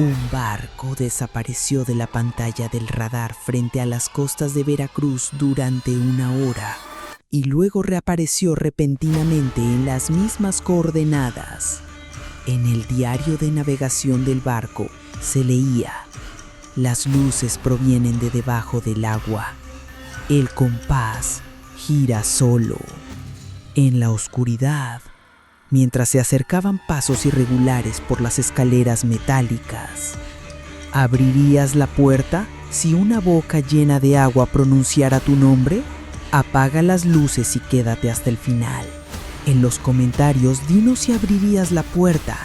Un barco desapareció de la pantalla del radar frente a las costas de Veracruz durante una hora y luego reapareció repentinamente en las mismas coordenadas. En el diario de navegación del barco se leía: las luces provienen de debajo del agua. El compás gira solo. En la oscuridad, mientras se acercaban pasos irregulares por las escaleras metálicas. ¿Abrirías la puerta si una boca llena de agua pronunciara tu nombre? Apaga las luces y quédate hasta el final. En los comentarios dinos si abrirías la puerta.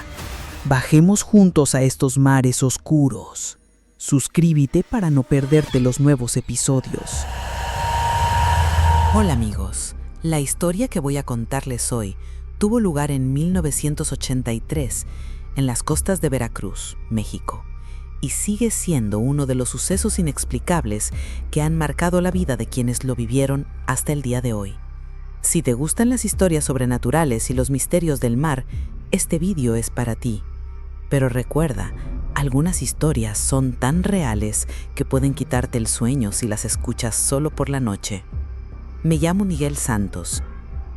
Bajemos juntos a estos mares oscuros. Suscríbete para no perderte los nuevos episodios. Hola amigos, la historia que voy a contarles hoy tuvo lugar en 1983 en las costas de Veracruz, México, y sigue siendo uno de los sucesos inexplicables que han marcado la vida de quienes lo vivieron hasta el día de hoy. Si te gustan las historias sobrenaturales y los misterios del mar, este vídeo es para ti. Pero recuerda, algunas historias son tan reales que pueden quitarte el sueño si las escuchas solo por la noche. Me llamo Miguel Santos.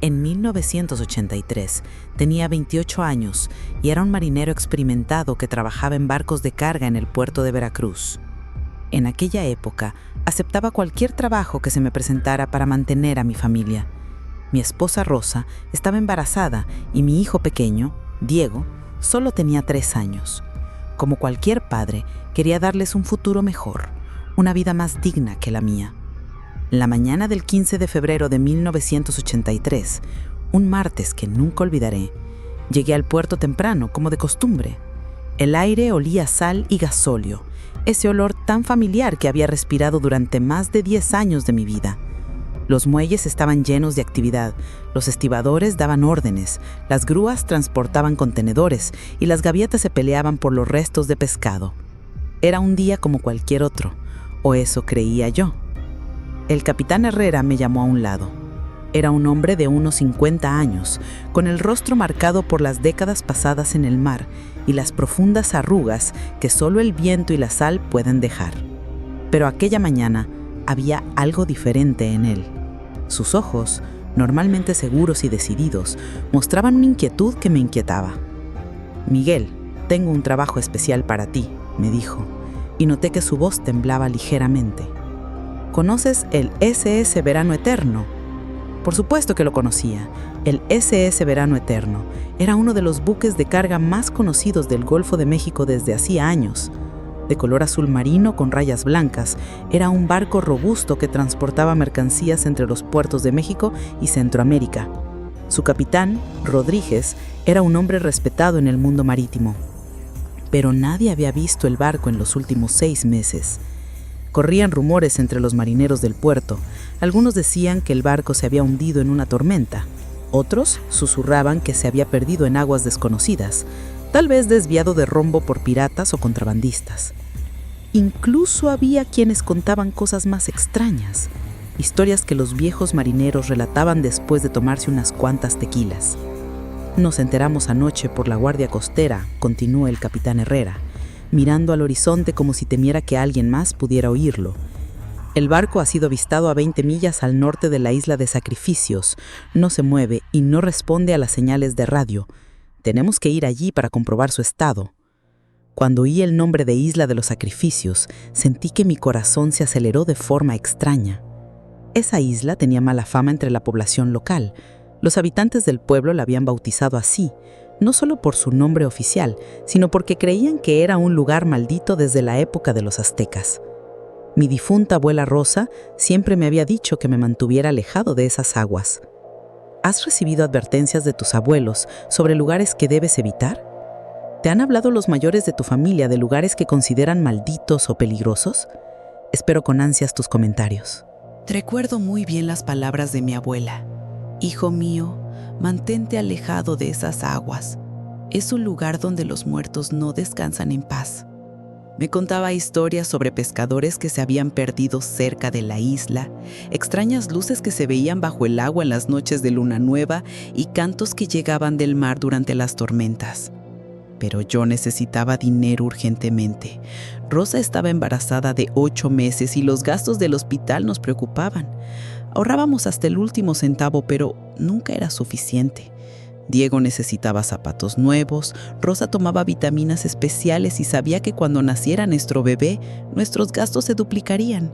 En 1983 tenía 28 años y era un marinero experimentado que trabajaba en barcos de carga en el puerto de Veracruz. En aquella época aceptaba cualquier trabajo que se me presentara para mantener a mi familia. Mi esposa Rosa estaba embarazada y mi hijo pequeño, Diego, solo tenía 3 años. Como cualquier padre, quería darles un futuro mejor, una vida más digna que la mía. La mañana del 15 de febrero de 1983, un martes que nunca olvidaré, llegué al puerto temprano, como de costumbre. El aire olía a sal y gasóleo, ese olor tan familiar que había respirado durante más de 10 años de mi vida. Los muelles estaban llenos de actividad, los estibadores daban órdenes, las grúas transportaban contenedores y las gaviotas se peleaban por los restos de pescado. Era un día como cualquier otro, o eso creía yo. El capitán Herrera me llamó a un lado. Era un hombre de unos 50 años, con el rostro marcado por las décadas pasadas en el mar y las profundas arrugas que solo el viento y la sal pueden dejar. Pero aquella mañana había algo diferente en él. Sus ojos, normalmente seguros y decididos, mostraban una inquietud que me inquietaba. «Miguel, tengo un trabajo especial para ti», me dijo, y noté que su voz temblaba ligeramente. ¿Conoces el SS Verano Eterno? Por supuesto que lo conocía. El SS Verano Eterno era uno de los buques de carga más conocidos del Golfo de México desde hacía años. De color azul marino con rayas blancas, era un barco robusto que transportaba mercancías entre los puertos de México y Centroamérica. Su capitán, Rodríguez, era un hombre respetado en el mundo marítimo. Pero nadie había visto el barco en los últimos 6 meses. Corrían rumores entre los marineros del puerto. Algunos decían que el barco se había hundido en una tormenta. Otros susurraban que se había perdido en aguas desconocidas, tal vez desviado de rumbo por piratas o contrabandistas. Incluso había quienes contaban cosas más extrañas, historias que los viejos marineros relataban después de tomarse unas cuantas tequilas. Nos enteramos anoche por la guardia costera, continuó el capitán Herrera, mirando al horizonte como si temiera que alguien más pudiera oírlo. El barco ha sido avistado a 20 millas al norte de la isla de Sacrificios. No se mueve y no responde a las señales de radio. Tenemos que ir allí para comprobar su estado. Cuando oí el nombre de Isla de los Sacrificios, sentí que mi corazón se aceleró de forma extraña. Esa isla tenía mala fama entre la población local. Los habitantes del pueblo la habían bautizado así, no solo por su nombre oficial, sino porque creían que era un lugar maldito desde la época de los aztecas. Mi difunta abuela Rosa siempre me había dicho que me mantuviera alejado de esas aguas. ¿Has recibido advertencias de tus abuelos sobre lugares que debes evitar? ¿Te han hablado los mayores de tu familia de lugares que consideran malditos o peligrosos? Espero con ansias tus comentarios. Recuerdo muy bien las palabras de mi abuela. Hijo mío, mantente alejado de esas aguas. Es un lugar donde los muertos no descansan en paz. Me contaba historias sobre pescadores que se habían perdido cerca de la isla, extrañas luces que se veían bajo el agua en las noches de luna nueva y cantos que llegaban del mar durante las tormentas. Pero yo necesitaba dinero urgentemente. Rosa estaba embarazada de 8 meses y los gastos del hospital nos preocupaban. Ahorrábamos hasta el último centavo, pero nunca era suficiente. Diego necesitaba zapatos nuevos, Rosa tomaba vitaminas especiales y sabía que cuando naciera nuestro bebé, nuestros gastos se duplicarían.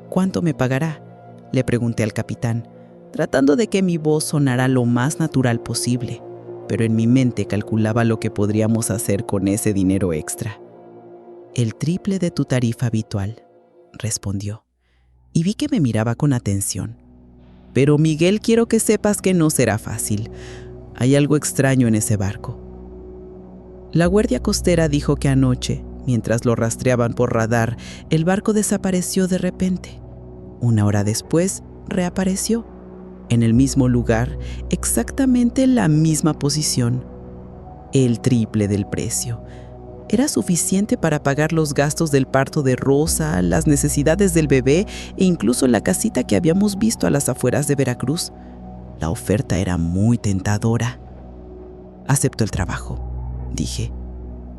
¿Cuánto me pagará?, le pregunté al capitán, tratando de que mi voz sonara lo más natural posible, pero en mi mente calculaba lo que podríamos hacer con ese dinero extra. El triple de tu tarifa habitual, respondió, y vi que me miraba con atención. Pero Miguel, quiero que sepas que no será fácil. Hay algo extraño en ese barco. La guardia costera dijo que anoche, mientras lo rastreaban por radar, el barco desapareció de repente. 1 hora después, reapareció, en el mismo lugar, exactamente en la misma posición. El triple del precio. Era suficiente para pagar los gastos del parto de Rosa, las necesidades del bebé e incluso la casita que habíamos visto a las afueras de Veracruz. La oferta era muy tentadora. Acepto el trabajo, dije,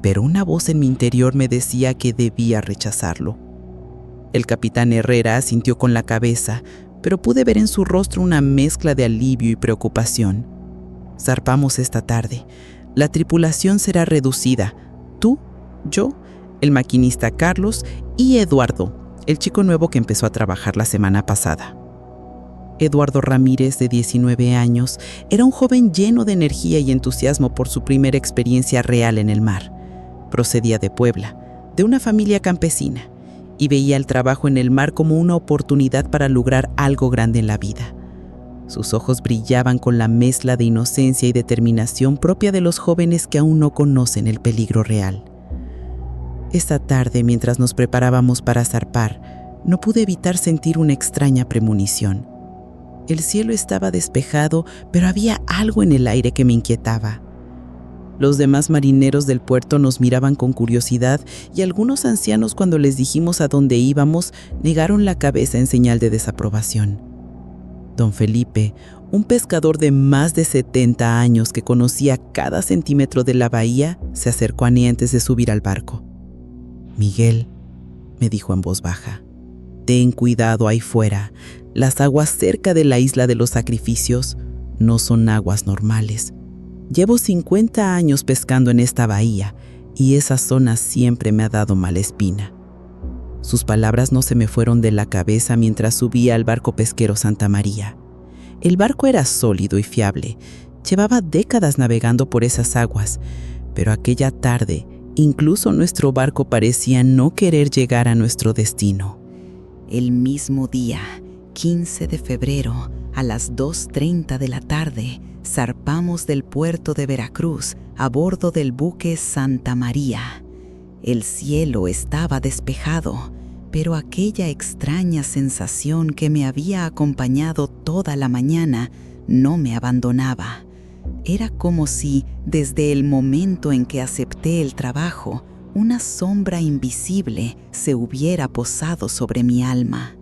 pero una voz en mi interior me decía que debía rechazarlo. El capitán Herrera asintió con la cabeza, pero pude ver en su rostro una mezcla de alivio y preocupación. Zarpamos esta tarde. La tripulación será reducida. Tú, yo, el maquinista Carlos y Eduardo, el chico nuevo que empezó a trabajar la semana pasada. Eduardo Ramírez, de 19 años, era un joven lleno de energía y entusiasmo por su primera experiencia real en el mar. Procedía de Puebla, de una familia campesina, y veía el trabajo en el mar como una oportunidad para lograr algo grande en la vida. Sus ojos brillaban con la mezcla de inocencia y determinación propia de los jóvenes que aún no conocen el peligro real. Esta tarde, mientras nos preparábamos para zarpar, no pude evitar sentir una extraña premonición. El cielo estaba despejado, pero había algo en el aire que me inquietaba. Los demás marineros del puerto nos miraban con curiosidad y algunos ancianos, cuando les dijimos a dónde íbamos, negaron la cabeza en señal de desaprobación. Don Felipe, un pescador de más de 70 años que conocía cada centímetro de la bahía, se acercó a mí antes de subir al barco. «Miguel», me dijo en voz baja, «ten cuidado ahí fuera. Las aguas cerca de la isla de los sacrificios no son aguas normales. Llevo 50 años pescando en esta bahía y esa zona siempre me ha dado mala espina». Sus palabras no se me fueron de la cabeza mientras subía al barco pesquero Santa María. El barco era sólido y fiable. Llevaba décadas navegando por esas aguas, pero aquella tarde, incluso nuestro barco parecía no querer llegar a nuestro destino. El mismo día, 15 de febrero, a las 2:30 de la tarde, zarpamos del puerto de Veracruz a bordo del buque Santa María. El cielo estaba despejado, pero aquella extraña sensación que me había acompañado toda la mañana no me abandonaba. Era como si, desde el momento en que acepté el trabajo, una sombra invisible se hubiera posado sobre mi alma.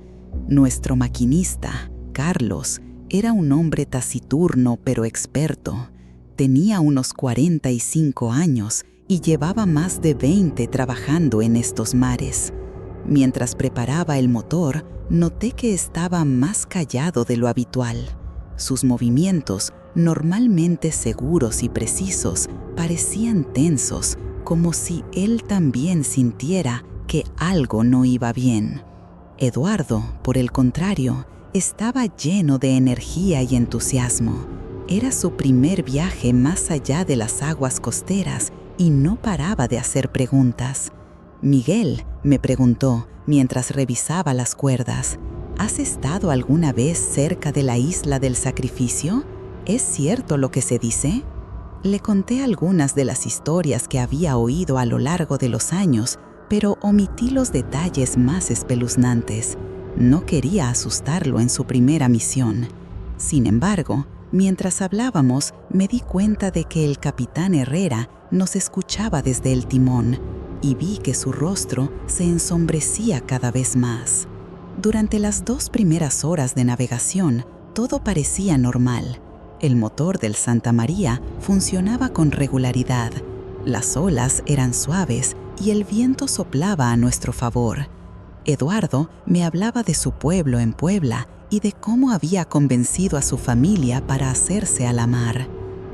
Nuestro maquinista, Carlos, era un hombre taciturno pero experto. Tenía unos 45 años y llevaba más de 20 trabajando en estos mares. Mientras preparaba el motor, noté que estaba más callado de lo habitual. Sus movimientos, normalmente seguros y precisos, parecían tensos, como si él también sintiera que algo no iba bien. Eduardo, por el contrario, estaba lleno de energía y entusiasmo. Era su primer viaje más allá de las aguas costeras y no paraba de hacer preguntas. Miguel, me preguntó mientras revisaba las cuerdas, ¿has estado alguna vez cerca de la isla del sacrificio? ¿Es cierto lo que se dice? Le conté algunas de las historias que había oído a lo largo de los años, pero omití los detalles más espeluznantes. No quería asustarlo en su primera misión. Sin embargo, mientras hablábamos, me di cuenta de que el capitán Herrera nos escuchaba desde el timón y vi que su rostro se ensombrecía cada vez más. Durante las 2 primeras horas de navegación, todo parecía normal. El motor del Santa María funcionaba con regularidad. Las olas eran suaves y el viento soplaba a nuestro favor. Eduardo me hablaba de su pueblo en Puebla y de cómo había convencido a su familia para hacerse a la mar.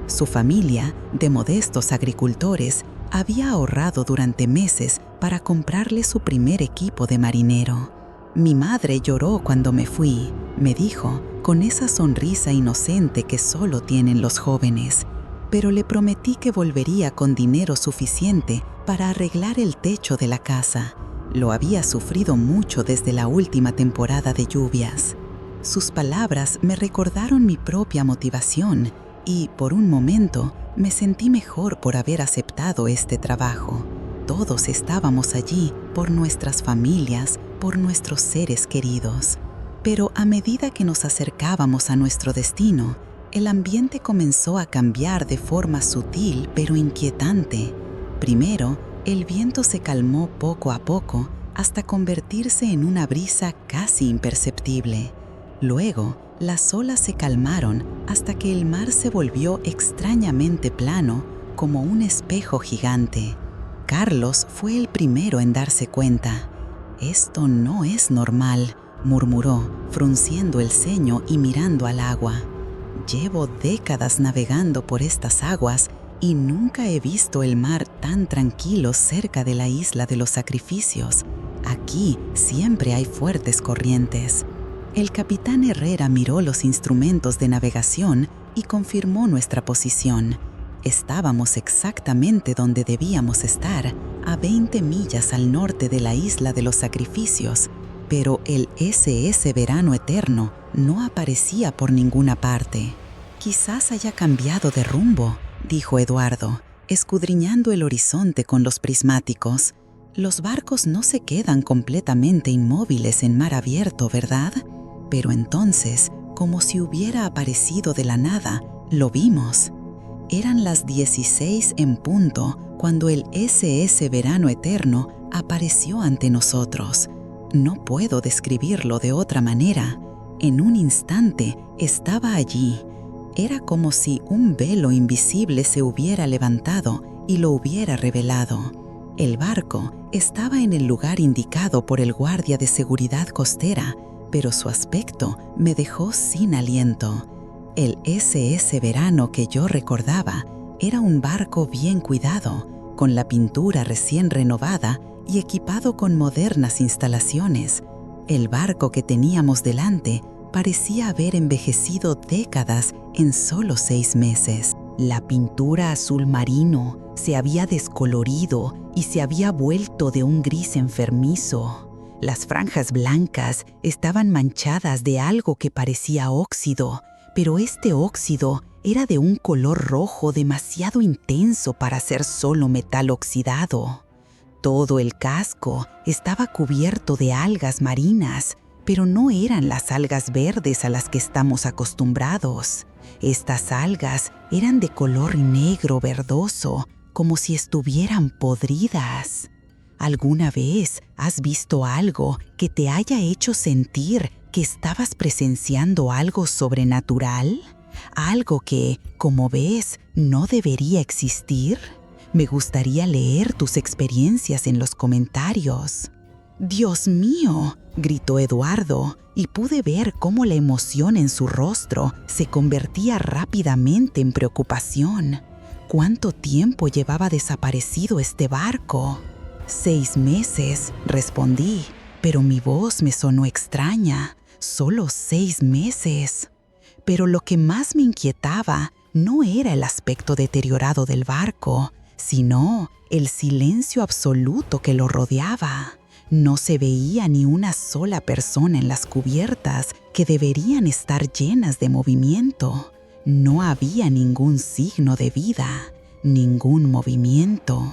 Su familia, de modestos agricultores, había ahorrado durante meses para comprarle su primer equipo de marinero. Mi madre lloró cuando me fui, me dijo, con esa sonrisa inocente que solo tienen los jóvenes, pero le prometí que volvería con dinero suficiente para arreglar el techo de la casa. Lo había sufrido mucho desde la última temporada de lluvias. Sus palabras me recordaron mi propia motivación y, por un momento, me sentí mejor por haber aceptado este trabajo. Todos estábamos allí por nuestras familias, por nuestros seres queridos. Pero a medida que nos acercábamos a nuestro destino, el ambiente comenzó a cambiar de forma sutil pero inquietante. Primero, el viento se calmó poco a poco hasta convertirse en una brisa casi imperceptible. Luego, las olas se calmaron hasta que el mar se volvió extrañamente plano, como un espejo gigante. Carlos fue el primero en darse cuenta. «Esto no es normal», murmuró, frunciendo el ceño y mirando al agua. «Llevo décadas navegando por estas aguas y nunca he visto el mar tan tranquilo cerca de la isla de los sacrificios. Aquí siempre hay fuertes corrientes». El capitán Herrera miró los instrumentos de navegación y confirmó nuestra posición. Estábamos exactamente donde debíamos estar, a 20 millas al norte de la isla de los sacrificios, pero el SS Verano Eterno no aparecía por ninguna parte. «Quizás haya cambiado de rumbo», dijo Eduardo, escudriñando el horizonte con los prismáticos. «Los barcos no se quedan completamente inmóviles en mar abierto, ¿verdad?» Pero entonces, como si hubiera aparecido de la nada, lo vimos. Eran las 16 en punto cuando el SS Verano Eterno apareció ante nosotros. No puedo describirlo de otra manera. En un instante estaba allí. Era como si un velo invisible se hubiera levantado y lo hubiera revelado. El barco estaba en el lugar indicado por el guardia de seguridad costera, pero su aspecto me dejó sin aliento. El SS Verano que yo recordaba era un barco bien cuidado, con la pintura recién renovada y equipado con modernas instalaciones. El barco que teníamos delante parecía haber envejecido décadas en solo 6 meses. La pintura azul marino se había descolorido y se había vuelto de un gris enfermizo. Las franjas blancas estaban manchadas de algo que parecía óxido, pero este óxido era de un color rojo demasiado intenso para ser solo metal oxidado. Todo el casco estaba cubierto de algas marinas, pero no eran las algas verdes a las que estamos acostumbrados. Estas algas eran de color negro verdoso, como si estuvieran podridas. ¿Alguna vez has visto algo que te haya hecho sentir que estabas presenciando algo sobrenatural? ¿Algo que, como ves, no debería existir? Me gustaría leer tus experiencias en los comentarios. «¡Dios mío!», gritó Eduardo, y pude ver cómo la emoción en su rostro se convertía rápidamente en preocupación. ¿Cuánto tiempo llevaba desaparecido este barco? 6 meses, respondí, pero mi voz me sonó extraña. Solo 6 meses. Pero lo que más me inquietaba no era el aspecto deteriorado del barco, sino el silencio absoluto que lo rodeaba. No se veía ni una sola persona en las cubiertas que deberían estar llenas de movimiento. No había ningún signo de vida, ningún movimiento.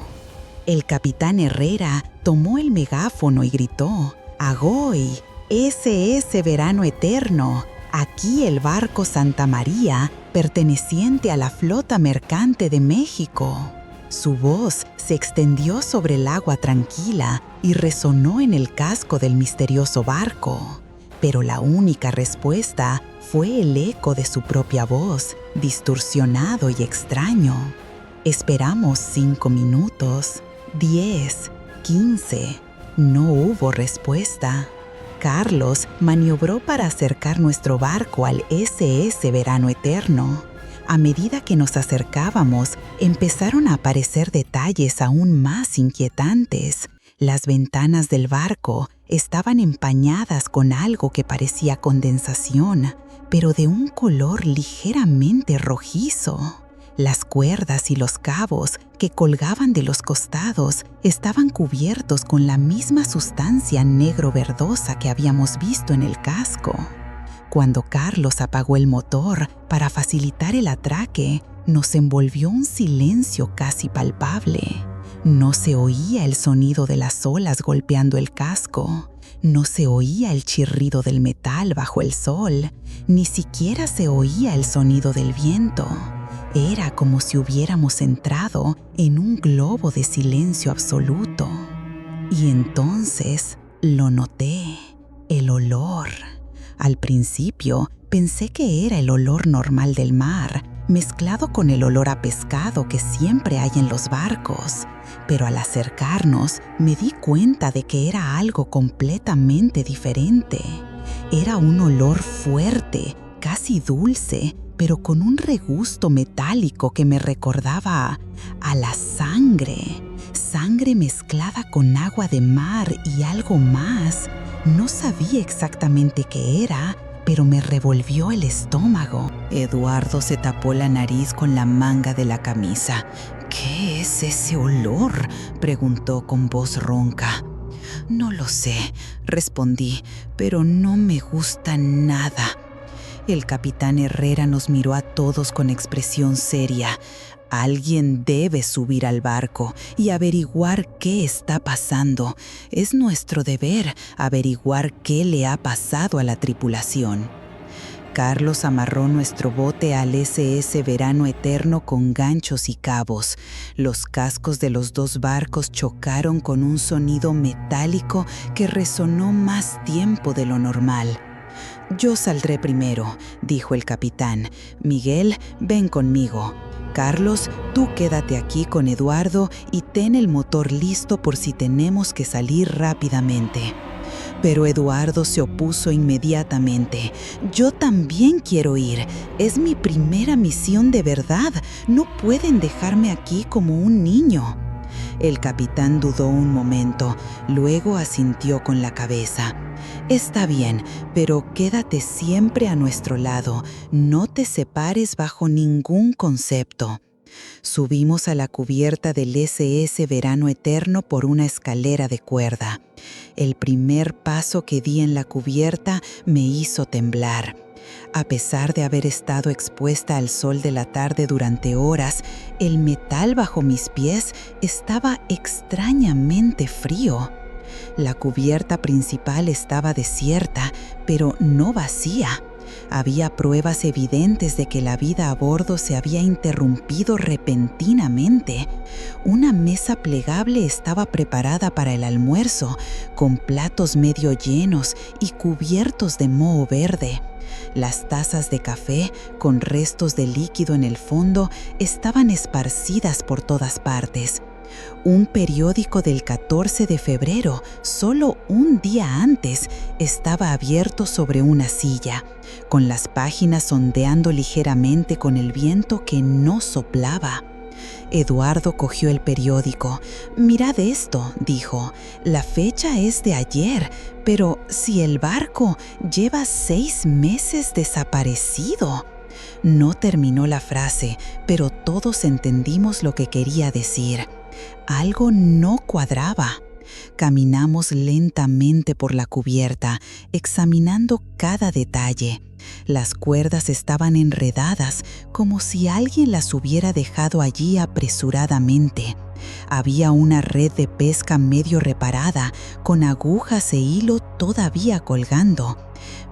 El capitán Herrera tomó el megáfono y gritó: «¡Agoy! SS Verano Eterno! Aquí el barco Santa María, perteneciente a la Flota Mercante de México». Su voz se extendió sobre el agua tranquila y resonó en el casco del misterioso barco. Pero la única respuesta fue el eco de su propia voz, distorsionado y extraño. Esperamos 5 minutos, 10, 15. No hubo respuesta. Carlos maniobró para acercar nuestro barco al SS Verano Eterno. A medida que nos acercábamos, empezaron a aparecer detalles aún más inquietantes. Las ventanas del barco estaban empañadas con algo que parecía condensación, pero de un color ligeramente rojizo. Las cuerdas y los cabos que colgaban de los costados estaban cubiertos con la misma sustancia negro-verdosa que habíamos visto en el casco. Cuando Carlos apagó el motor para facilitar el atraque, nos envolvió un silencio casi palpable. No se oía el sonido de las olas golpeando el casco. No se oía el chirrido del metal bajo el sol. Ni siquiera se oía el sonido del viento. Era como si hubiéramos entrado en un globo de silencio absoluto. Y entonces lo noté, el olor. Al principio pensé que era el olor normal del mar, mezclado con el olor a pescado que siempre hay en los barcos. Pero al acercarnos me di cuenta de que era algo completamente diferente. Era un olor fuerte, casi dulce, pero con un regusto metálico que me recordaba a la sangre. Sangre mezclada con agua de mar y algo más. No sabía exactamente qué era, pero me revolvió el estómago. Eduardo se tapó la nariz con la manga de la camisa. ¿Qué es ese olor?, preguntó con voz ronca. No lo sé, respondí, pero no me gusta nada. El capitán Herrera nos miró a todos con expresión seria. Alguien debe subir al barco y averiguar qué está pasando. Es nuestro deber averiguar qué le ha pasado a la tripulación. Carlos amarró nuestro bote al SS Verano Eterno con ganchos y cabos. Los cascos de los dos barcos chocaron con un sonido metálico que resonó más tiempo de lo normal. «Yo saldré primero», dijo el capitán. «Miguel, ven conmigo. Carlos, tú quédate aquí con Eduardo y ten el motor listo por si tenemos que salir rápidamente». Pero Eduardo se opuso inmediatamente. «Yo también quiero ir. Es mi primera misión de verdad. No pueden dejarme aquí como un niño». El capitán dudó un momento, luego asintió con la cabeza. «Está bien, pero quédate siempre a nuestro lado. No te separes bajo ningún concepto». Subimos a la cubierta del SS Verano Eterno por una escalera de cuerda. El primer paso que di en la cubierta me hizo temblar. A pesar de haber estado expuesta al sol de la tarde durante horas, el metal bajo mis pies estaba extrañamente frío. La cubierta principal estaba desierta, pero no vacía. Había pruebas evidentes de que la vida a bordo se había interrumpido repentinamente. Una mesa plegable estaba preparada para el almuerzo, con platos medio llenos y cubiertos de moho verde. Las tazas de café, con restos de líquido en el fondo, estaban esparcidas por todas partes. Un periódico del 14 de febrero, solo un día antes, estaba abierto sobre una silla, con las páginas ondeando ligeramente con el viento que no soplaba. Eduardo cogió el periódico. «Mirad esto», dijo. «La fecha es de ayer, pero si el barco lleva 6 meses desaparecido». No terminó la frase, pero todos entendimos lo que quería decir. Algo no cuadraba. Caminamos lentamente por la cubierta, examinando cada detalle. Las cuerdas estaban enredadas, como si alguien las hubiera dejado allí apresuradamente. Había una red de pesca medio reparada, con agujas e hilo todavía colgando.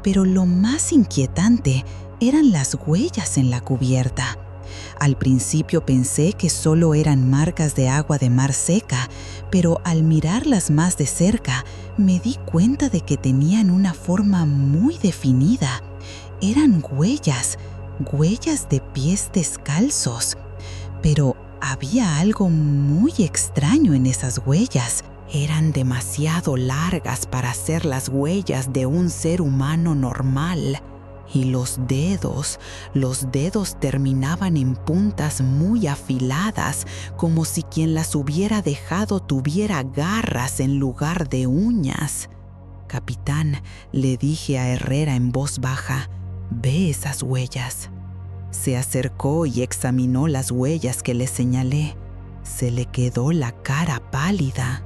Pero lo más inquietante eran las huellas en la cubierta. Al principio pensé que solo eran marcas de agua de mar seca, pero al mirarlas más de cerca me di cuenta de que tenían una forma muy definida. Eran huellas de pies descalzos. Pero Había algo muy extraño en esas huellas. Eran demasiado largas para ser las huellas de un ser humano normal. Y los dedos terminaban en puntas muy afiladas, como si quien las hubiera dejado tuviera garras en lugar de uñas. «Capitán», le dije a Herrera en voz baja, «ve esas huellas». Se acercó y examinó las huellas que le señalé. Se le quedó la cara pálida.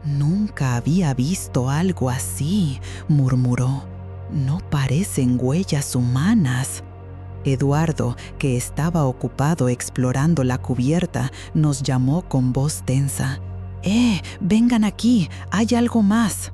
«Nunca había visto algo así», murmuró. «No parecen huellas humanas». Eduardo, que estaba ocupado explorando la cubierta, nos llamó con voz tensa. Vengan aquí, hay algo más».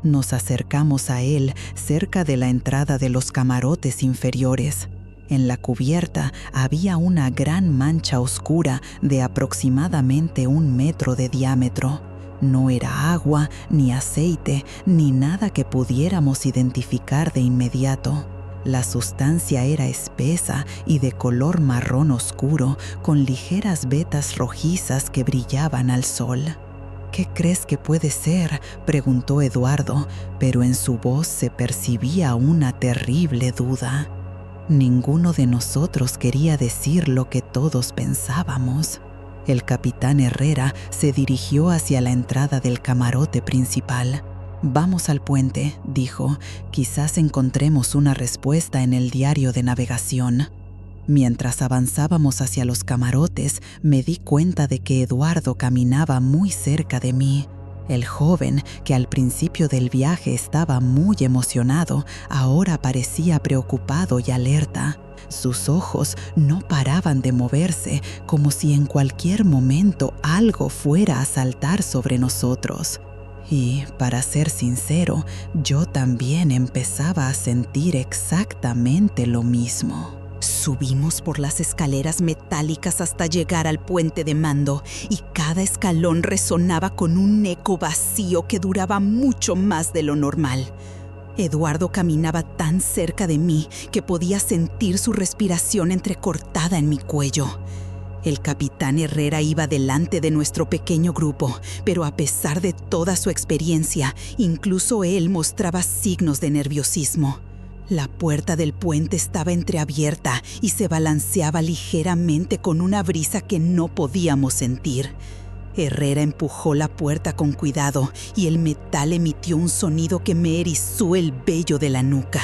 Nos acercamos a él cerca de la entrada de los camarotes inferiores. En la cubierta había una gran mancha oscura de aproximadamente 1 metro de diámetro. No era agua, ni aceite, ni nada que pudiéramos identificar de inmediato. La sustancia era espesa y de color marrón oscuro, con ligeras vetas rojizas que brillaban al sol. «¿Qué crees que puede ser?», preguntó Eduardo, pero en su voz se percibía una terrible duda. Ninguno de nosotros quería decir lo que todos pensábamos. El capitán Herrera se dirigió hacia la entrada del camarote principal. «Vamos al puente», dijo. «Quizás encontremos una respuesta en el diario de navegación». Mientras avanzábamos hacia los camarotes, me di cuenta de que Eduardo caminaba muy cerca de mí. El joven, que al principio del viaje estaba muy emocionado, ahora parecía preocupado y alerta. Sus ojos no paraban de moverse, como si en cualquier momento algo fuera a saltar sobre nosotros. Y, para ser sincero, yo también empezaba a sentir exactamente lo mismo. Subimos por las escaleras metálicas hasta llegar al puente de mando, y cada escalón resonaba con un eco vacío que duraba mucho más de lo normal. Eduardo caminaba tan cerca de mí que podía sentir su respiración entrecortada en mi cuello. El capitán Herrera iba delante de nuestro pequeño grupo, pero a pesar de toda su experiencia, incluso él mostraba signos de nerviosismo. La puerta del puente estaba entreabierta y se balanceaba ligeramente con una brisa que no podíamos sentir. Herrera empujó la puerta con cuidado y el metal emitió un sonido que me erizó el vello de la nuca.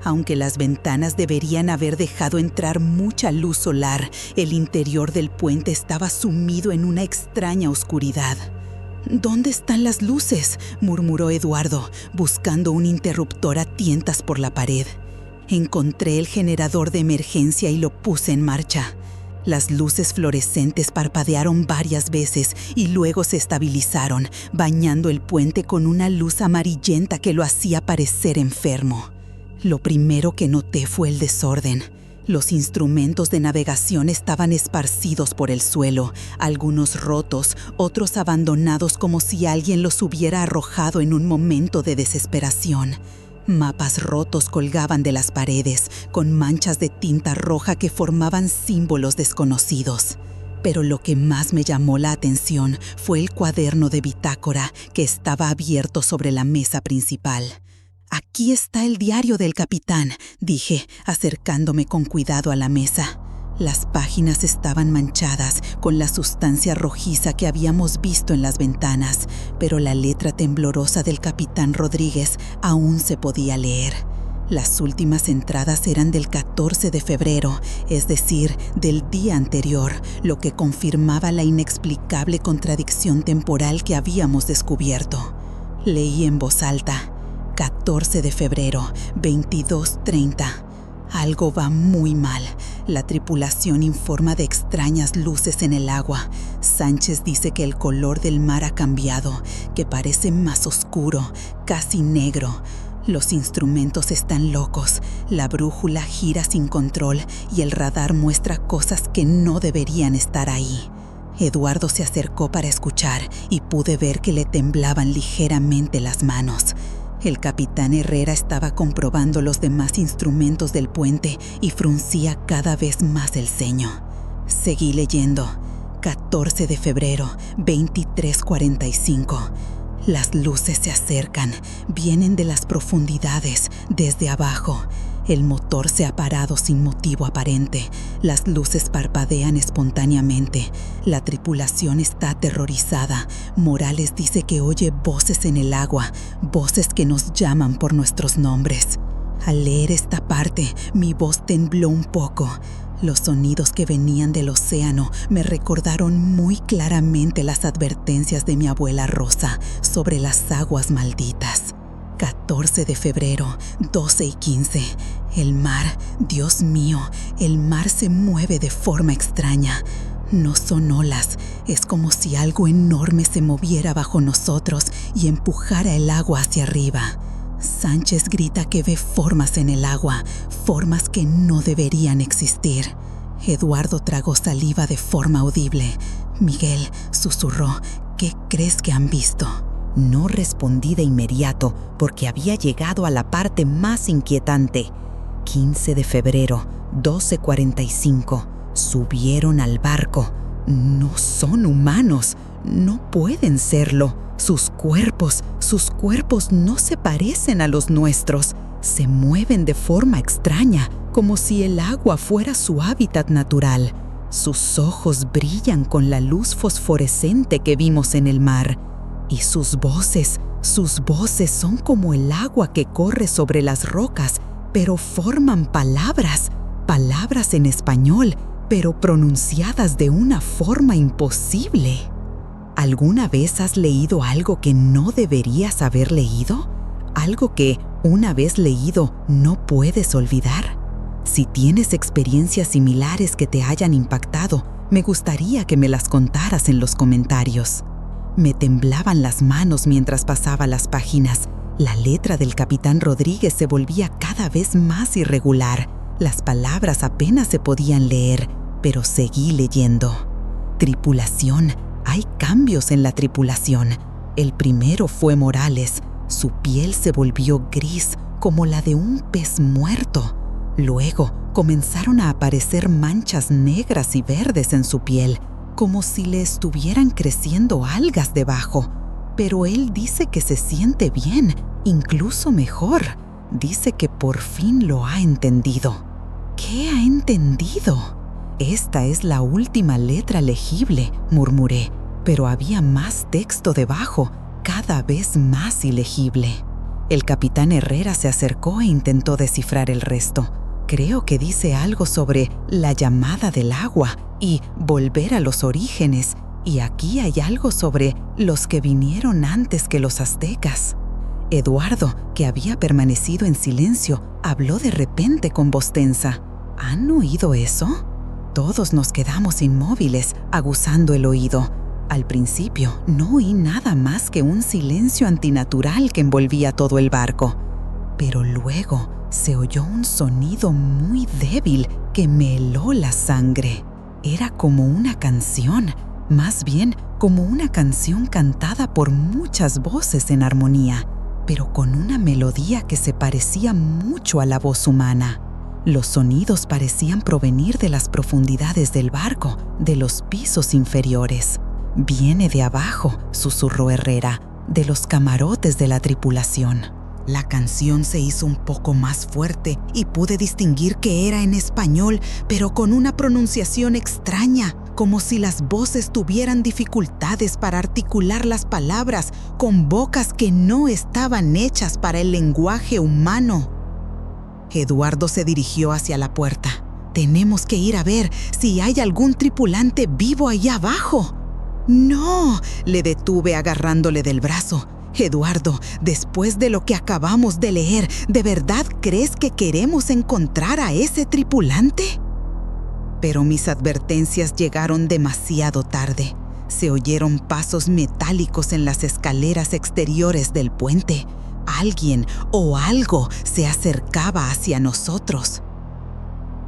Aunque las ventanas deberían haber dejado entrar mucha luz solar, el interior del puente estaba sumido en una extraña oscuridad. «¿Dónde están las luces?», murmuró Eduardo, buscando un interruptor a tientas por la pared. Encontré el generador de emergencia y lo puse en marcha. Las luces fluorescentes parpadearon varias veces y luego se estabilizaron, bañando el puente con una luz amarillenta que lo hacía parecer enfermo. Lo primero que noté fue el desorden. Los instrumentos de navegación estaban esparcidos por el suelo, algunos rotos, otros abandonados como si alguien los hubiera arrojado en un momento de desesperación. Mapas rotos colgaban de las paredes, con manchas de tinta roja que formaban símbolos desconocidos. Pero lo que más me llamó la atención fue el cuaderno de bitácora que estaba abierto sobre la mesa principal. «Aquí está el diario del capitán», dije, acercándome con cuidado a la mesa. Las páginas estaban manchadas con la sustancia rojiza que habíamos visto en las ventanas, pero la letra temblorosa del capitán Rodríguez aún se podía leer. Las últimas entradas eran del 14 de febrero, es decir, del día anterior, lo que confirmaba la inexplicable contradicción temporal que habíamos descubierto. Leí en voz alta: 14 de febrero, 22:30. Algo va muy mal. La tripulación informa de extrañas luces en el agua. Sánchez dice que el color del mar ha cambiado, que parece más oscuro, casi negro. Los instrumentos están locos, la brújula gira sin control y el radar muestra cosas que no deberían estar ahí. Eduardo se acercó para escuchar y pude ver que le temblaban ligeramente las manos. El capitán Herrera estaba comprobando los demás instrumentos del puente y fruncía cada vez más el ceño. Seguí leyendo. 14 de febrero, 23:45. Las luces se acercan, vienen de las profundidades, desde abajo. El motor se ha parado sin motivo aparente. Las luces parpadean espontáneamente. La tripulación está aterrorizada. Morales dice que oye voces en el agua, voces que nos llaman por nuestros nombres. Al leer esta parte, mi voz tembló un poco. Los sonidos que venían del océano me recordaron muy claramente las advertencias de mi abuela Rosa sobre las aguas malditas. 14 de febrero, 12:15. El mar, Dios mío, el mar se mueve de forma extraña. No son olas, es como si algo enorme se moviera bajo nosotros y empujara el agua hacia arriba. Sánchez grita que ve formas en el agua, formas que no deberían existir. Eduardo tragó saliva de forma audible. Miguel susurró, ¿qué crees que han visto? No respondí de inmediato porque había llegado a la parte más inquietante. 15 de febrero, 12:45. Subieron al barco. No son humanos, no pueden serlo. Sus cuerpos no se parecen a los nuestros. Se mueven de forma extraña, como si el agua fuera su hábitat natural. Sus ojos brillan con la luz fosforescente que vimos en el mar. Y sus voces son como el agua que corre sobre las rocas, pero forman palabras en español, pero pronunciadas de una forma imposible. ¿Alguna vez has leído algo que no deberías haber leído? ¿Algo que, una vez leído, no puedes olvidar? Si tienes experiencias similares que te hayan impactado, me gustaría que me las contaras en los comentarios. Me temblaban las manos mientras pasaba las páginas. La letra del capitán Rodríguez se volvía cada vez más irregular. Las palabras apenas se podían leer, pero seguí leyendo. Tripulación. Hay cambios en la tripulación. El primero fue Morales. Su piel se volvió gris, como la de un pez muerto. Luego comenzaron a aparecer manchas negras y verdes en su piel, como si le estuvieran creciendo algas debajo. Pero él dice que se siente bien, incluso mejor. Dice que por fin lo ha entendido. ¿Qué ha entendido? Esta es la última letra legible, murmuré, pero había más texto debajo, cada vez más ilegible. El capitán Herrera se acercó e intentó descifrar el resto. Creo que dice algo sobre la llamada del agua y volver a los orígenes, y aquí hay algo sobre los que vinieron antes que los aztecas. Eduardo, que había permanecido en silencio, habló de repente con voz tensa. ¿Han oído eso? Todos nos quedamos inmóviles, aguzando el oído. Al principio no oí nada más que un silencio antinatural que envolvía todo el barco. Pero luego se oyó un sonido muy débil que me heló la sangre. Era como una canción, más bien como una canción cantada por muchas voces en armonía, pero con una melodía que se parecía mucho a la voz humana. Los sonidos parecían provenir de las profundidades del barco, de los pisos inferiores. «Viene de abajo», susurró Herrera, «de los camarotes de la tripulación». La canción se hizo un poco más fuerte y pude distinguir que era en español, pero con una pronunciación extraña, como si las voces tuvieran dificultades para articular las palabras con bocas que no estaban hechas para el lenguaje humano. Eduardo se dirigió hacia la puerta. «Tenemos que ir a ver si hay algún tripulante vivo allá abajo». «No», le detuve agarrándole del brazo. «Eduardo, después de lo que acabamos de leer, ¿de verdad crees que queremos encontrar a ese tripulante?» Pero mis advertencias llegaron demasiado tarde. Se oyeron pasos metálicos en las escaleras exteriores del puente. Alguien o algo se acercaba hacia nosotros.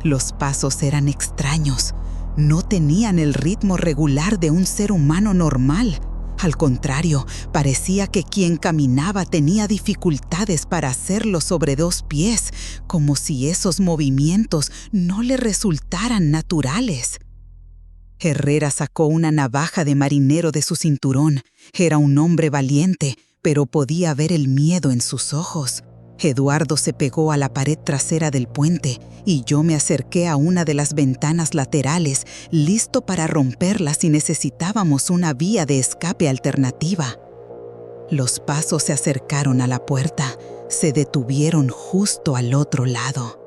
Los pasos eran extraños. No tenían el ritmo regular de un ser humano normal. Al contrario, parecía que quien caminaba tenía dificultades para hacerlo sobre dos pies, como si esos movimientos no le resultaran naturales. Herrera sacó una navaja de marinero de su cinturón. Era un hombre valiente, pero podía ver el miedo en sus ojos. Eduardo se pegó a la pared trasera del puente y yo me acerqué a una de las ventanas laterales, listo para romperla si necesitábamos una vía de escape alternativa. Los pasos se acercaron a la puerta, se detuvieron justo al otro lado.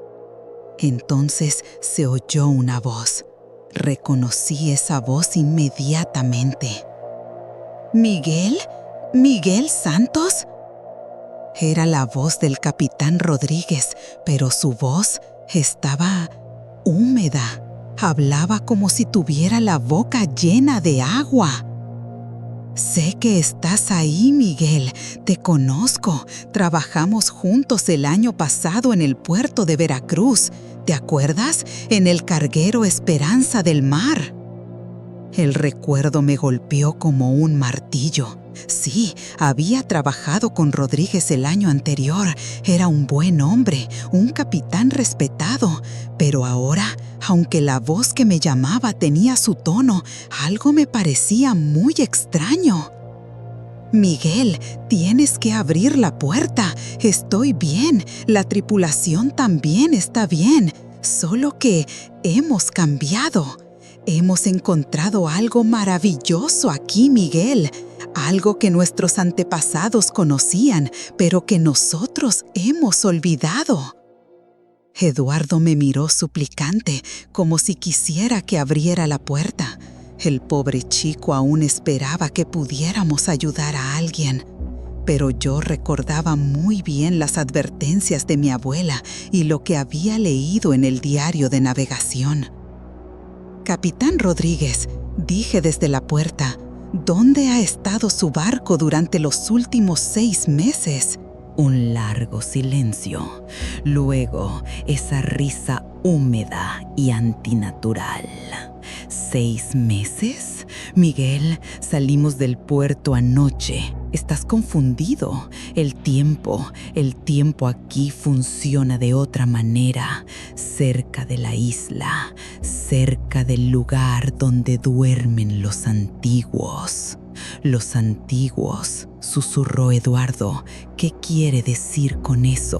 Entonces se oyó una voz. Reconocí esa voz inmediatamente. ¿Miguel? ¿Miguel Santos? Era la voz del capitán Rodríguez, pero su voz estaba húmeda. Hablaba como si tuviera la boca llena de agua. Sé que estás ahí, Miguel. Te conozco. Trabajamos juntos el año pasado en el puerto de Veracruz. ¿Te acuerdas? En el carguero Esperanza del Mar. El recuerdo me golpeó como un martillo. Sí, había trabajado con Rodríguez el año anterior. Era un buen hombre, un capitán respetado. Pero ahora, aunque la voz que me llamaba tenía su tono, algo me parecía muy extraño. Miguel, tienes que abrir la puerta. Estoy bien. La tripulación también está bien. Solo que hemos cambiado. Hemos encontrado algo maravilloso aquí, Miguel. Algo que nuestros antepasados conocían, pero que nosotros hemos olvidado. Eduardo me miró suplicante, como si quisiera que abriera la puerta. El pobre chico aún esperaba que pudiéramos ayudar a alguien. Pero yo recordaba muy bien las advertencias de mi abuela y lo que había leído en el diario de navegación. Capitán Rodríguez, dije desde la puerta, ¿dónde ha estado su barco durante los últimos 6 meses? Un largo silencio. Luego, esa risa húmeda y antinatural. ¿6 meses? Miguel, salimos del puerto anoche. Estás confundido. El tiempo aquí funciona de otra manera. Cerca de la isla, cerca del lugar donde duermen los antiguos. Los antiguos, susurró Eduardo. ¿Qué quiere decir con eso?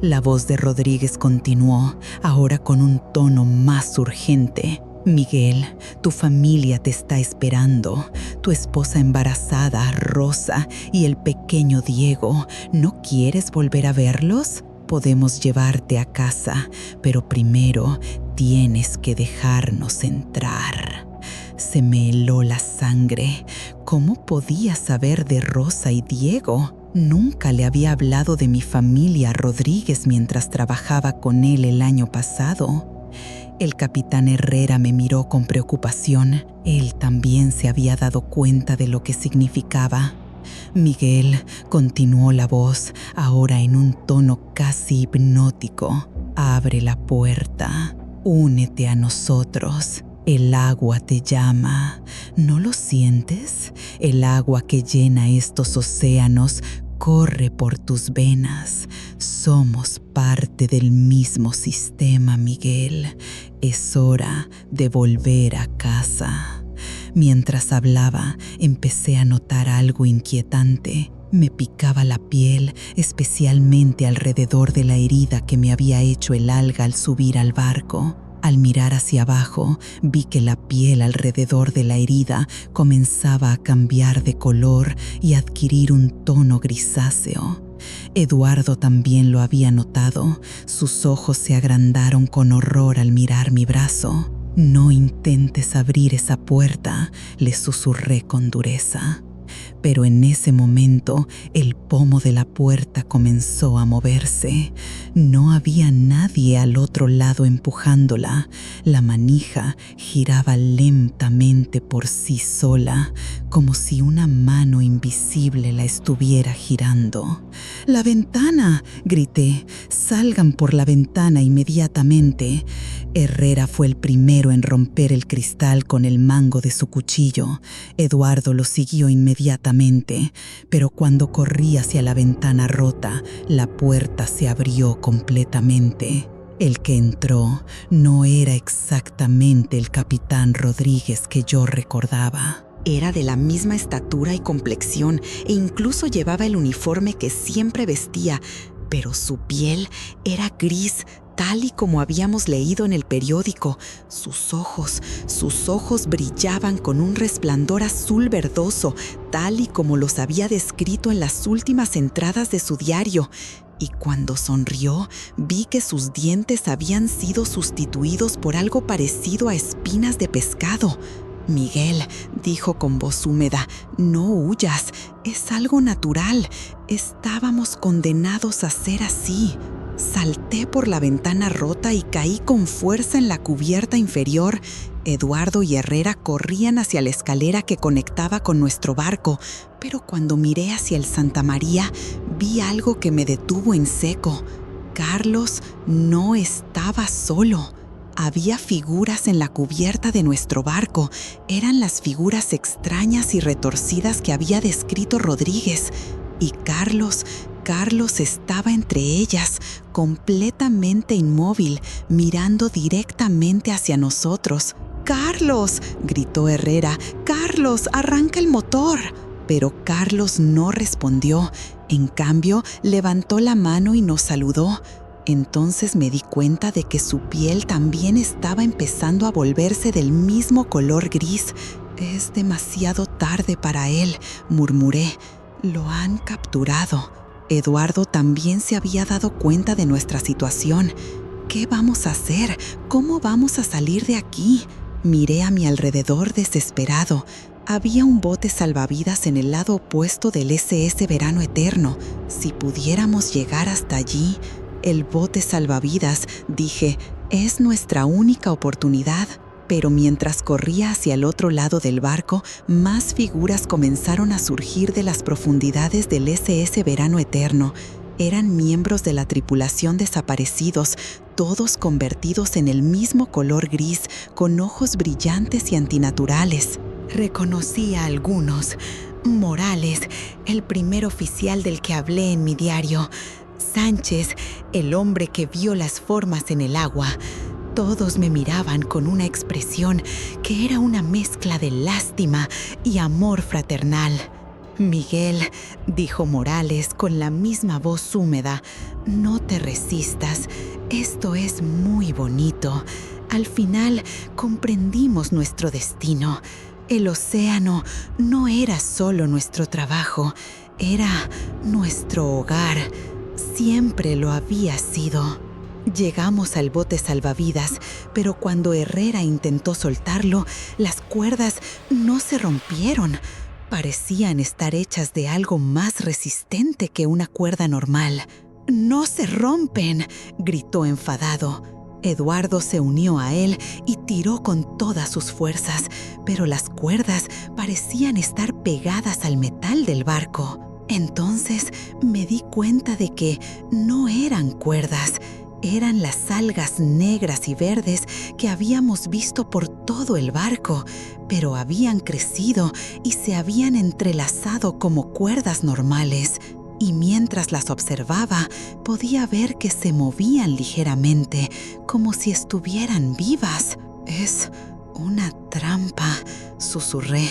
La voz de Rodríguez continuó, ahora con un tono más urgente. Miguel, tu familia te está esperando. Tu esposa embarazada, Rosa, y el pequeño Diego. ¿No quieres volver a verlos? Podemos llevarte a casa, pero primero tienes que dejarnos entrar. Se me heló la sangre. ¿Cómo podía saber de Rosa y Diego? Nunca le había hablado de mi familia a Rodríguez mientras trabajaba con él el año pasado. El capitán Herrera me miró con preocupación. Él también se había dado cuenta de lo que significaba. Miguel, continuó la voz, ahora en un tono casi hipnótico. Abre la puerta. Únete a nosotros. El agua te llama. ¿No lo sientes? El agua que llena estos océanos corre por tus venas. Somos parte del mismo sistema, Miguel. Es hora de volver a casa. Mientras hablaba, empecé a notar algo inquietante. Me picaba la piel, especialmente alrededor de la herida que me había hecho el alga al subir al barco. Al mirar hacia abajo, vi que la piel alrededor de la herida comenzaba a cambiar de color y adquirir un tono grisáceo. Eduardo también lo había notado. Sus ojos se agrandaron con horror al mirar mi brazo. «No intentes abrir esa puerta», le susurré con dureza. Pero en ese momento el pomo de la puerta comenzó a moverse. No había nadie al otro lado empujándola. La manija giraba lentamente por sí sola, como si una mano invisible la estuviera girando. «¡La ventana!», grité. «Salgan por la ventana inmediatamente». Herrera fue el primero en romper el cristal con el mango de su cuchillo. Eduardo lo siguió inmediatamente, pero cuando corrí hacia la ventana rota, la puerta se abrió completamente. El que entró no era exactamente el capitán Rodríguez que yo recordaba. Era de la misma estatura y complexión e incluso llevaba el uniforme que siempre vestía, pero su piel era gris, tal y como habíamos leído en el periódico. Sus ojos brillaban con un resplandor azul verdoso, tal y como los había descrito en las últimas entradas de su diario. Y cuando sonrió, vi que sus dientes habían sido sustituidos por algo parecido a espinas de pescado. «Miguel», dijo con voz húmeda, «no huyas, es algo natural. Estábamos condenados a ser así». Salté por la ventana rota y caí con fuerza en la cubierta inferior. Eduardo y Herrera corrían hacia la escalera que conectaba con nuestro barco, pero cuando miré hacia el Santa María, vi algo que me detuvo en seco. Carlos no estaba solo. Había figuras en la cubierta de nuestro barco. Eran las figuras extrañas y retorcidas que había descrito Rodríguez. Y Carlos estaba entre ellas, completamente inmóvil, mirando directamente hacia nosotros. «¡Carlos!», gritó Herrera. «¡Carlos, arranca el motor!». Pero Carlos no respondió. En cambio, levantó la mano y nos saludó. Entonces me di cuenta de que su piel también estaba empezando a volverse del mismo color gris. «Es demasiado tarde para él», murmuré. «Lo han capturado». Eduardo también se había dado cuenta de nuestra situación. «¿Qué vamos a hacer? ¿Cómo vamos a salir de aquí?». Miré a mi alrededor desesperado. Había un bote salvavidas en el lado opuesto del SS Verano Eterno. Si pudiéramos llegar hasta allí. «El bote salvavidas», dije, «es nuestra única oportunidad». Pero mientras corría hacia el otro lado del barco, más figuras comenzaron a surgir de las profundidades del SS Verano Eterno. Eran miembros de la tripulación desaparecidos, todos convertidos en el mismo color gris, con ojos brillantes y antinaturales. Reconocí a algunos. Morales, el primer oficial del que hablé en mi diario. Sánchez, el hombre que vio las formas en el agua. Todos me miraban con una expresión que era una mezcla de lástima y amor fraternal. «Miguel», dijo Morales con la misma voz húmeda, «no te resistas. Esto es muy bonito. Al final comprendimos nuestro destino. El océano no era solo nuestro trabajo, era nuestro hogar. Siempre lo había sido». Llegamos al bote salvavidas, pero cuando Herrera intentó soltarlo, las cuerdas no se rompieron. Parecían estar hechas de algo más resistente que una cuerda normal. «¡No se rompen!», gritó enfadado. Eduardo se unió a él y tiró con todas sus fuerzas, pero las cuerdas parecían estar pegadas al metal del barco. Entonces me di cuenta de que no eran cuerdas. Eran las algas negras y verdes que habíamos visto por todo el barco, pero habían crecido y se habían entrelazado como cuerdas normales. Y mientras las observaba, podía ver que se movían ligeramente, como si estuvieran vivas. «Es una trampa», susurré.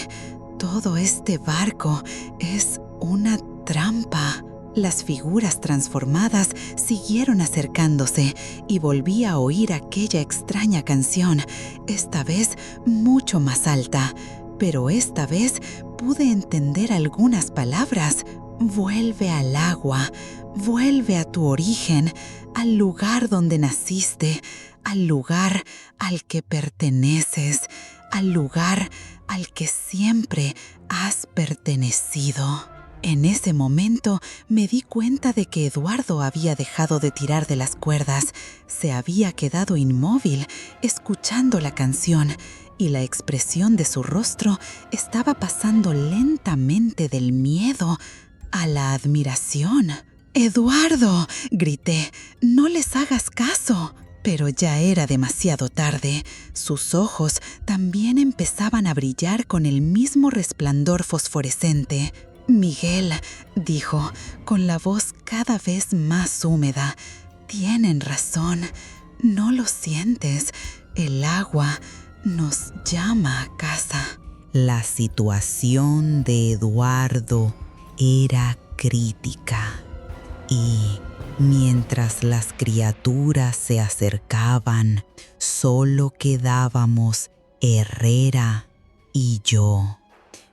«Todo este barco es una trampa». Las figuras transformadas siguieron acercándose y volví a oír aquella extraña canción, esta vez mucho más alta. Pero esta vez pude entender algunas palabras. «Vuelve al agua, vuelve a tu origen, al lugar donde naciste, al lugar al que perteneces, al lugar al que siempre has pertenecido». En ese momento me di cuenta de que Eduardo había dejado de tirar de las cuerdas, se había quedado inmóvil, escuchando la canción, y la expresión de su rostro estaba pasando lentamente del miedo a la admiración. «¡Eduardo!», grité, «no les hagas caso». Pero ya era demasiado tarde. Sus ojos también empezaban a brillar con el mismo resplandor fosforescente. «Miguel», dijo, con la voz cada vez más húmeda, «tienen razón. ¿No lo sientes? El agua nos llama a casa. La situación de Eduardo era crítica y mientras las criaturas se acercaban, solo quedábamos Herrera y yo.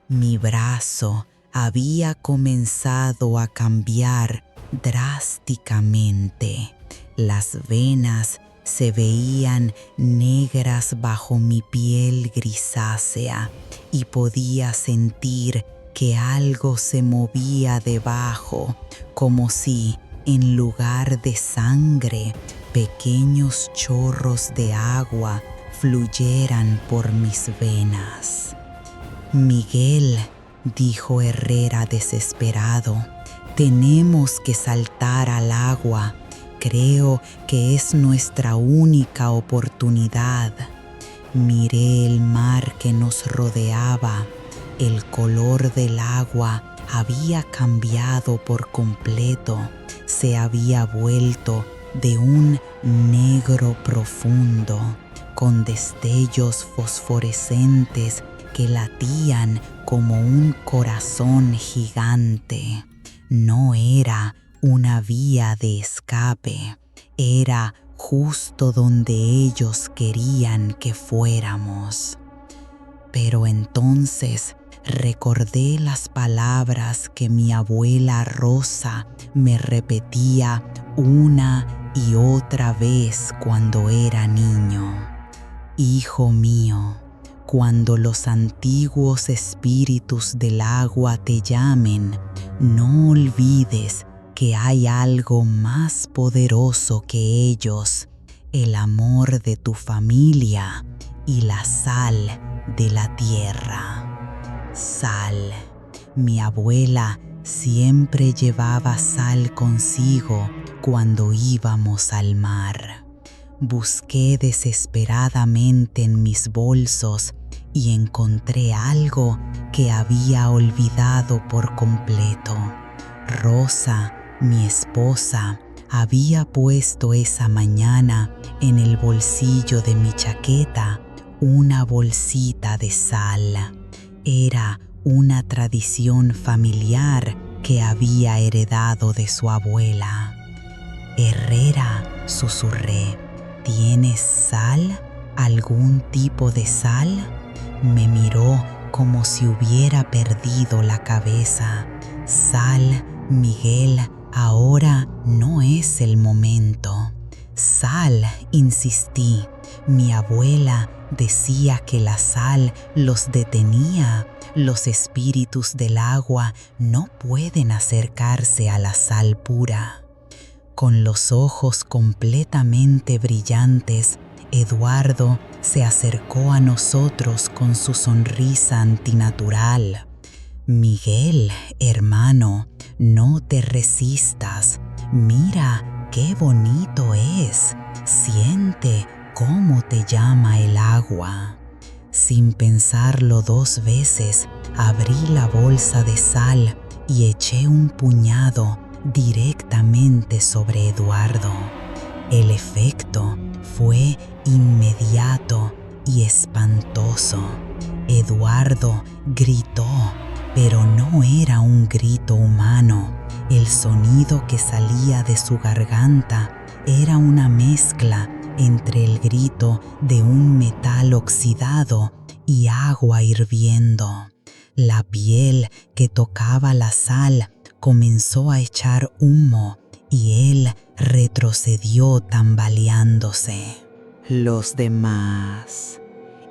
Mi brazo había comenzado a cambiar drásticamente. Las venas se veían negras bajo mi piel grisácea y podía sentir que algo se movía debajo, como si, en lugar de sangre, pequeños chorros de agua fluyeran por mis venas. «Miguel», dijo Herrera desesperado, «tenemos que saltar al agua. Creo que es nuestra única oportunidad». Miré el mar que nos rodeaba. El color del agua había cambiado por completo. Se había vuelto de un negro profundo, con destellos fosforescentes que latían como un corazón gigante. No era una vía de escape, era justo donde ellos querían que fuéramos. Pero entonces recordé las palabras que mi abuela Rosa me repetía una y otra vez cuando era niño. «Hijo mío, cuando los antiguos espíritus del agua te llamen, no olvides que hay algo más poderoso que ellos, el amor de tu familia y la sal de la tierra». Sal. Mi abuela siempre llevaba sal consigo cuando íbamos al mar. Busqué desesperadamente en mis bolsos y encontré algo que había olvidado por completo. Rosa, mi esposa, había puesto esa mañana en el bolsillo de mi chaqueta una bolsita de sal. Era una tradición familiar que había heredado de su abuela. «Herrera», susurré, «¿tienes sal? ¿Algún tipo de sal?». Me miró como si hubiera perdido la cabeza. «Sal, Miguel, ahora no es el momento». «Sal», insistí. Mi abuela decía que la sal los detenía. Los espíritus del agua no pueden acercarse a la sal pura. Con los ojos completamente brillantes, Eduardo se acercó a nosotros con su sonrisa antinatural. «Miguel, hermano, no te resistas. Mira qué bonito es. Siente cómo te llama el agua». Sin pensarlo 2 veces, abrí la bolsa de sal y eché un puñado directamente sobre Eduardo. El efecto fue inmediato y espantoso. Eduardo gritó, pero no era un grito humano. El sonido que salía de su garganta era una mezcla entre el grito de un metal oxidado y agua hirviendo. La piel que tocaba la sal comenzó a echar humo y él retrocedió tambaleándose. Los demás,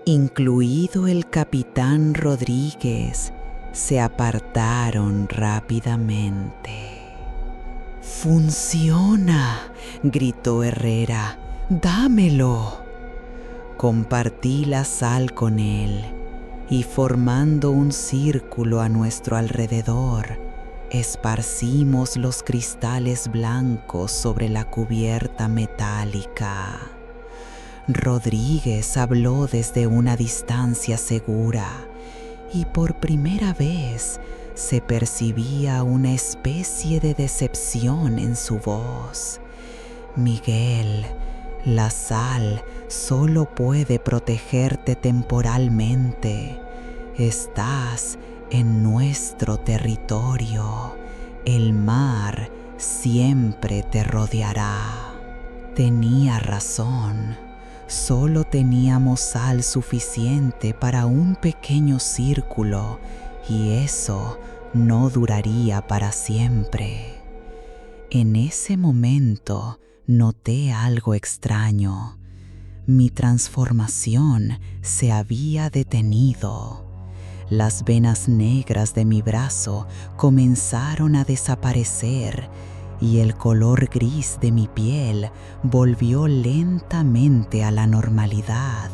incluido el capitán Rodríguez, se apartaron rápidamente. «¡Funciona!», gritó Herrera. «¡Dámelo!». Compartí la sal con él y, formando un círculo a nuestro alrededor, esparcimos los cristales blancos sobre la cubierta metálica. Rodríguez habló desde una distancia segura y por primera vez se percibía una especie de decepción en su voz. «Miguel, La sal solo puede protegerte temporalmente. Estás en nuestro territorio. El mar siempre te rodeará. Tenía razón. Solo teníamos sal suficiente para un pequeño círculo y eso no duraría para siempre. En ese momento noté algo extraño. Mi transformación se había detenido. Las venas negras de mi brazo comenzaron a desaparecer y el color gris de mi piel volvió lentamente a la normalidad.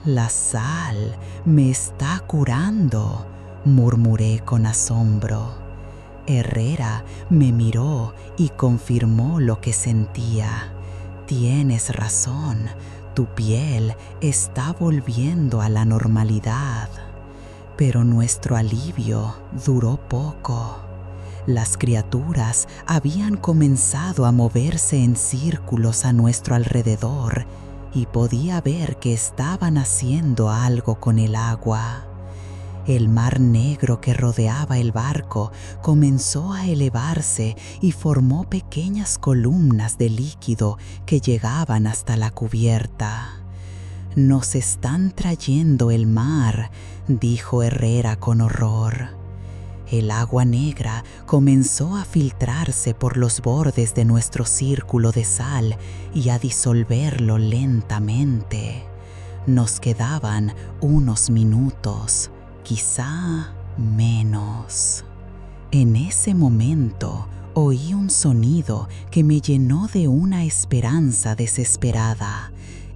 La sal me está curando, murmuré con asombro. Herrera me miró y confirmó lo que sentía. Tienes razón, tu piel está volviendo a la normalidad. Pero nuestro alivio duró poco. Las criaturas habían comenzado a moverse en círculos a nuestro alrededor y podía ver que estaban haciendo algo con el agua. El mar negro que rodeaba el barco comenzó a elevarse y formó pequeñas columnas de líquido que llegaban hasta la cubierta. «Nos están trayendo el mar», dijo Herrera con horror. El agua negra comenzó a filtrarse por los bordes de nuestro círculo de sal y a disolverlo lentamente. Nos quedaban unos minutos, quizá menos. En ese momento oí un sonido que me llenó de una esperanza desesperada,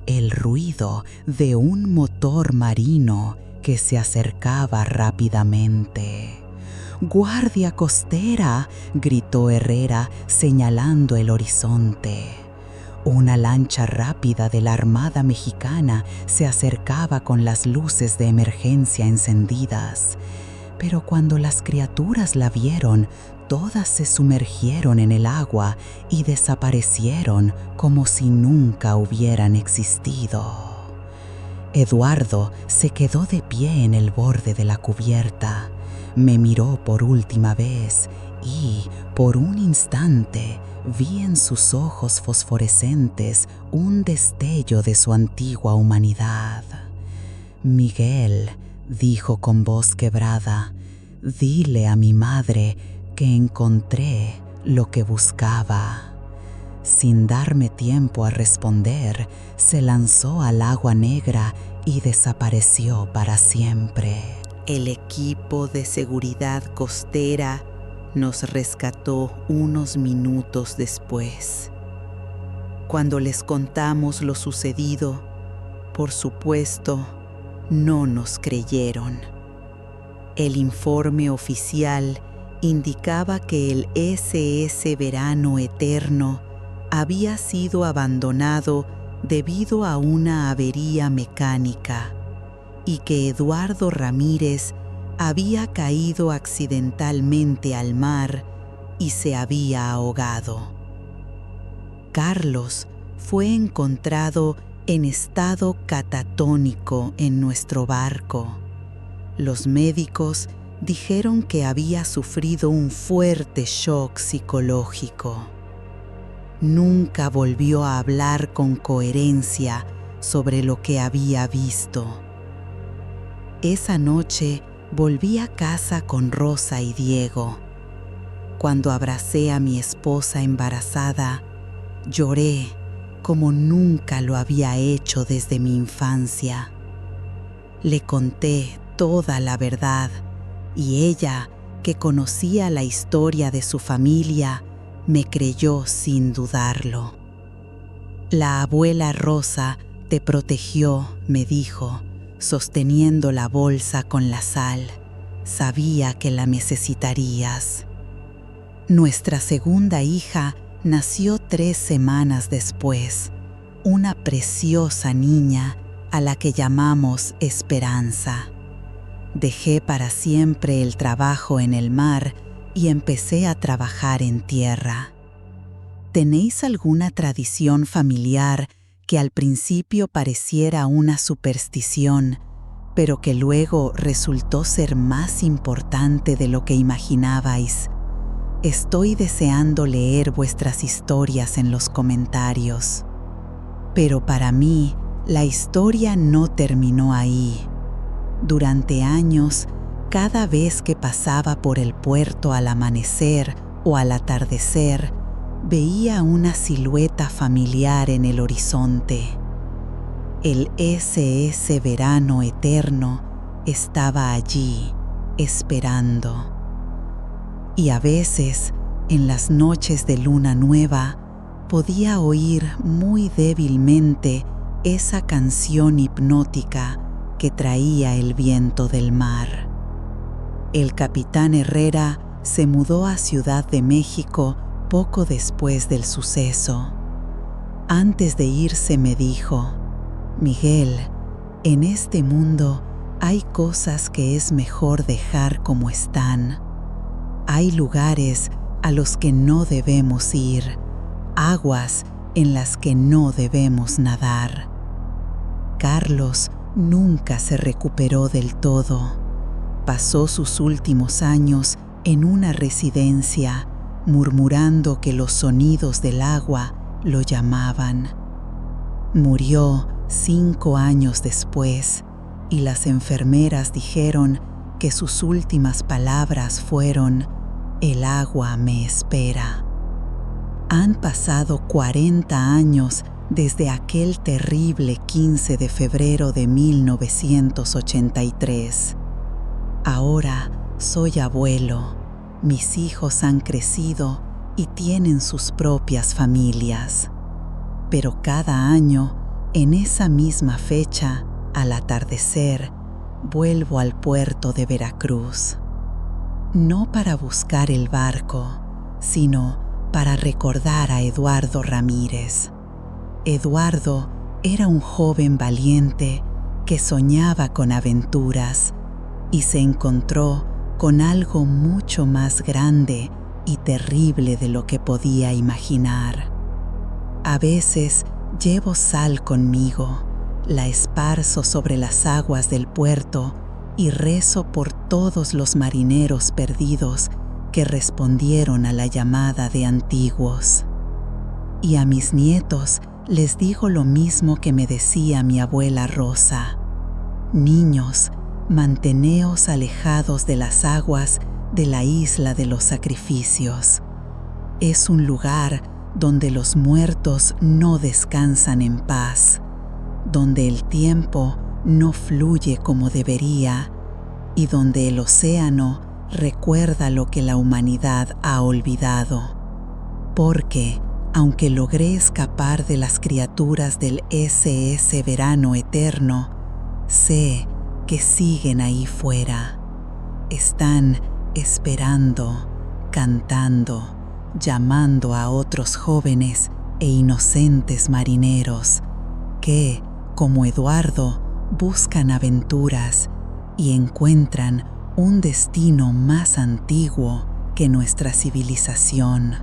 el ruido de un motor marino que se acercaba rápidamente. «¡Guardia costera!», gritó Herrera señalando el horizonte. Una lancha rápida de la Armada Mexicana se acercaba con las luces de emergencia encendidas. Pero cuando las criaturas la vieron, todas se sumergieron en el agua y desaparecieron como si nunca hubieran existido. Eduardo se quedó de pie en el borde de la cubierta. Me miró por última vez y, por un instante, vi en sus ojos fosforescentes un destello de su antigua humanidad. «Miguel», dijo con voz quebrada, «dile a mi madre que encontré lo que buscaba». Sin darme tiempo a responder, se lanzó al agua negra y desapareció para siempre. El equipo de seguridad costera nos rescató unos minutos después. Cuando les contamos lo sucedido, por supuesto, no nos creyeron. El informe oficial indicaba que el SS Verano Eterno había sido abandonado debido a una avería mecánica y que Eduardo Ramírez había caído accidentalmente al mar y se había ahogado. Carlos fue encontrado en estado catatónico en nuestro barco. Los médicos dijeron que había sufrido un fuerte shock psicológico. Nunca volvió a hablar con coherencia sobre lo que había visto. Esa noche volví a casa con Rosa y Diego. Cuando abracé a mi esposa embarazada, lloré como nunca lo había hecho desde mi infancia. Le conté toda la verdad y ella, que conocía la historia de su familia, me creyó sin dudarlo. «La abuela Rosa te protegió», me dijo, sosteniendo la bolsa con la sal. «Sabía que la necesitarías». Nuestra segunda hija nació 3 semanas después, una preciosa niña a la que llamamos Esperanza. Dejé para siempre el trabajo en el mar y empecé a trabajar en tierra. ¿Tenéis alguna tradición familiar que al principio pareciera una superstición, pero que luego resultó ser más importante de lo que imaginabais? Estoy deseando leer vuestras historias en los comentarios. Pero para mí, la historia no terminó ahí. Durante años, cada vez que pasaba por el puerto al amanecer o al atardecer, veía una silueta familiar en el horizonte. El SS Verano Eterno estaba allí, esperando. Y a veces, en las noches de luna nueva, podía oír muy débilmente esa canción hipnótica que traía el viento del mar. El capitán Herrera se mudó a Ciudad de México poco después del suceso. Antes de irse me dijo: Miguel, en este mundo hay cosas que es mejor dejar como están. Hay lugares a los que no debemos ir, aguas en las que no debemos nadar. Carlos nunca se recuperó del todo. Pasó sus últimos años en una residencia, murmurando que los sonidos del agua lo llamaban. Murió 5 años después, y las enfermeras dijeron que sus últimas palabras fueron: «El agua me espera». Han pasado 40 años desde aquel terrible 15 de febrero de 1983. Ahora soy abuelo, mis hijos han crecido y tienen sus propias familias. Pero cada año, en esa misma fecha, al atardecer, vuelvo al puerto de Veracruz. No para buscar el barco, sino para recordar a Eduardo Ramírez. Eduardo era un joven valiente que soñaba con aventuras y se encontró con algo mucho más grande y terrible de lo que podía imaginar. A veces llevo sal conmigo, la esparzo sobre las aguas del puerto y rezo por todos los marineros perdidos que respondieron a la llamada de antiguos. Y a mis nietos les digo lo mismo que me decía mi abuela Rosa: niños, manteneos alejados de las aguas de la isla de los sacrificios. Es un lugar donde los muertos no descansan en paz, donde el tiempo no fluye como debería y donde el océano recuerda lo que la humanidad ha olvidado. Porque, aunque logré escapar de las criaturas del SS Verano Eterno, sé que siguen ahí fuera. Están esperando, cantando, llamando a otros jóvenes e inocentes marineros que, como Eduardo, buscan aventuras y encuentran un destino más antiguo que nuestra civilización.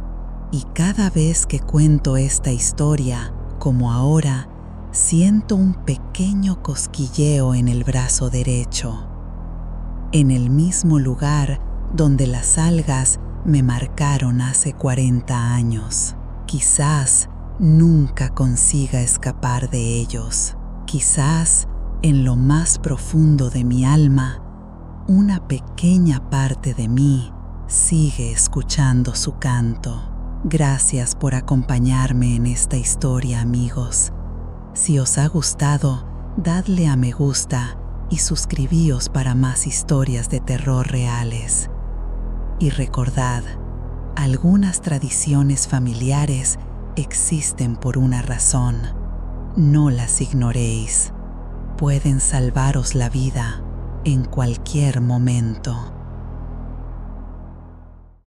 Y cada vez que cuento esta historia, como ahora, siento un pequeño cosquilleo en el brazo derecho, en el mismo lugar donde las algas me marcaron hace 40 años. Quizás nunca consiga escapar de ellos. Quizás en lo más profundo de mi alma, una pequeña parte de mí sigue escuchando su canto. Gracias por acompañarme en esta historia, amigos. Si os ha gustado, dadle a me gusta y suscribíos para más historias de terror reales. Y recordad, algunas tradiciones familiares existen por una razón. No las ignoréis. Pueden salvaros la vida en cualquier momento.